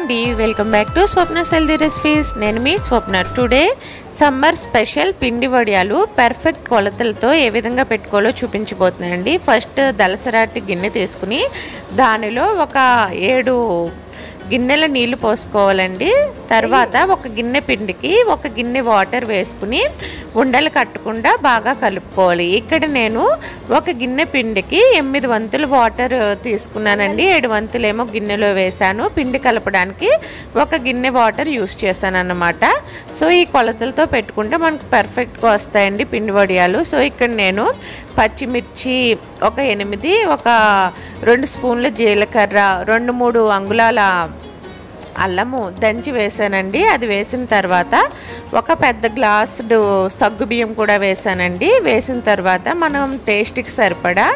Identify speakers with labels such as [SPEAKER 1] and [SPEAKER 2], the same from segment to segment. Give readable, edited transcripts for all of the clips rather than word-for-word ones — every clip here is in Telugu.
[SPEAKER 1] అండి, welcome back to Swapna's healthy recipes. నేను మీ స్వప్న. టుడే సమ్మర్ స్పెషల్ పిండి వడియాలు పర్ఫెక్ట్ కొలతలతో ఏ విధంగా పెట్టుకోవాలో చూపించబోతున్నానండి. ఫస్ట్ దలసరాటి గిన్నె తీసుకుని దానిలో ఒక 7 గిన్నెల నీళ్లు పోసుకోవాలండి. తర్వాత ఒక గిన్నె పిండికి ఒక గిన్నె వాటర్ వేసుకుని ఉండలు కట్టకుండా బాగా కలుపుకోవాలి. ఇక్కడ నేను ఒక గిన్నె పిండికి 8 వంతులు వాటర్ తీసుకున్నానండి. 7 వంతులేమో గిన్నెలో వేసాను. పిండి కలపడానికి ఒక గిన్నె వాటర్ యూస్ చేశాను అన్నమాట. సో ఈ కొలతలతో పెట్టుకుంటే మనకు పర్ఫెక్ట్గా వస్తాయండి పిండి వడియాలు. సో ఇక్కడ నేను పచ్చిమిర్చి ఒక 8, ఒక 2 స్పూన్ల జీలకర్ర, 2-3 అంగుళాల అల్లము దంచి వేసానండి. అది వేసిన తర్వాత ఒక పెద్ద గ్లాసు సగ్గుబియ్యం కూడా వేసానండి. వేసిన తర్వాత మనం టేస్ట్కి సరిపడా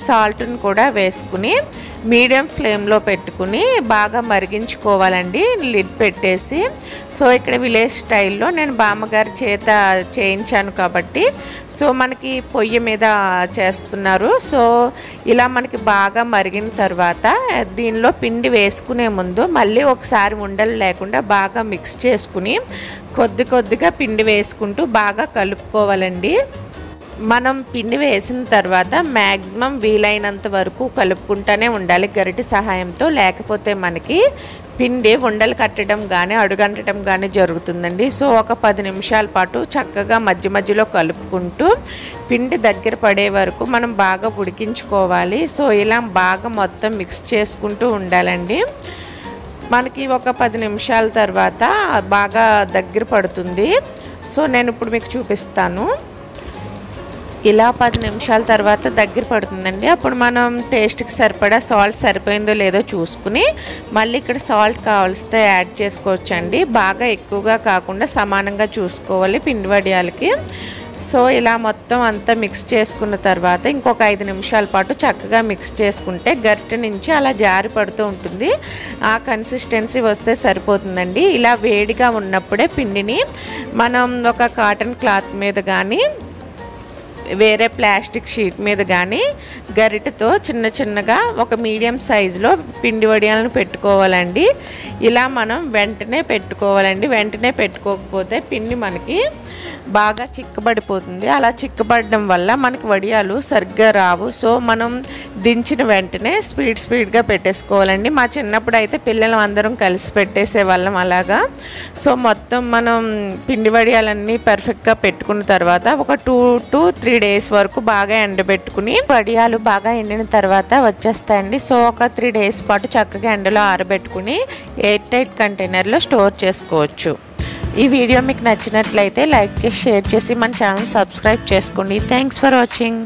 [SPEAKER 1] సాల్ట్ని కూడా వేసుకుని మీడియం ఫ్లేమ్లో పెట్టుకుని బాగా మరిగించుకోవాలండి, లిడ్ పెట్టేసి. సో ఇక్కడ విలేజ్ స్టైల్లో నేను బామ్మగారి చేత చేయించాను కాబట్టి సో మనకి పొయ్యి మీద చేస్తున్నారు. సో ఇలా మనకి బాగా మరిగిన తర్వాత దీనిలో పిండి వేసుకునే ముందు మళ్ళీ ఒకసారి ఉండలు లేకుండా బాగా మిక్స్ చేసుకుని కొద్దిగా పిండి వేసుకుంటూ బాగా కలుపుకోవాలండి. మనం పిండి వేసిన తర్వాత మ్యాక్సిమం వీలైనంత వరకు కలుపుకుంటూనే ఉండాలి గరిటె సహాయంతో, లేకపోతే మనకి పిండి ఉండలు కట్టడం కానీ అడుగంటడం కానీ జరుగుతుందండి. సో ఒక 10 నిమిషాల పాటు చక్కగా మధ్యలో కలుపుకుంటూ పిండి దగ్గర పడే వరకు మనం బాగా ఉడికించుకోవాలి. సో ఇలా బాగా మొత్తం మిక్స్ చేసుకుంటూ ఉండాలండి. మనకి ఒక 10 నిమిషాల తర్వాత బాగా దగ్గర పడుతుంది. సో నేను ఇప్పుడు మీకు చూపిస్తాను. ఇలా 10 నిమిషాల తర్వాత దగ్గర పడుతుందండి. అప్పుడు మనం టేస్ట్కి సరిపడా సాల్ట్ సరిపోయిందో లేదో చూసుకుని మళ్ళీ ఇక్కడ సాల్ట్ కావాల్సితే యాడ్ చేసుకోవచ్చండి. బాగా ఎక్కువగా కాకుండా సమానంగా చూసుకోవాలి పిండి వడియాలకి. సో ఇలా మొత్తం అంతా మిక్స్ చేసుకున్న తర్వాత ఇంకొక 5 నిమిషాల పాటు చక్కగా మిక్స్ చేసుకుంటే గరిటె నుంచి అలా జారి పడుతూ ఉంటుంది. ఆ కన్సిస్టెన్సీ వస్తే సరిపోతుందండి. ఇలా వేడిగా ఉన్నప్పుడే పిండిని మనం ఒక కాటన్ క్లాత్ మీద కానీ వేరే ప్లాస్టిక్ షీట్ మీద కానీ గరిటెతో చిన్నగా ఒక మీడియం సైజులో పిండి వడియాలను పెట్టుకోవాలండి. ఇలా మనం వెంటనే పెట్టుకోవాలండి. వెంటనే పెట్టుకోకపోతే పిండి మనకి బాగా చిక్కబడిపోతుంది. అలా చిక్కబడడం వల్ల మనకి వడియాలు సరిగ్గా రావు. సో మనం దించిన వెంటనే స్పీడ్గా పెట్టేసుకోవాలండి. మా చిన్నప్పుడు అయితే పిల్లలు అందరం కలిసి పెట్టేసేవాళ్ళం అలాగా. సో మొత్తం మనం పిండి వడియాలన్నీ పర్ఫెక్ట్గా పెట్టుకున్న తర్వాత ఒక 2 to 3 days వరకు బాగా ఎండబెట్టుకుని వడియాలు బాగా ఎండిన తర్వాత వచ్చేస్తాయండి. సో ఒక 3 days పాటు చక్కగా ఎండలో ఆరబెట్టుకుని ఎయిర్ టైట్ కంటైనర్లో స్టోర్ చేసుకోవచ్చు. ఈ వీడియో మీకు నచ్చినట్లయితే లైక్ చేసి షేర్ చేసి మన ఛానల్ సబ్స్క్రైబ్ చేసుకోండి. Thanks for watching.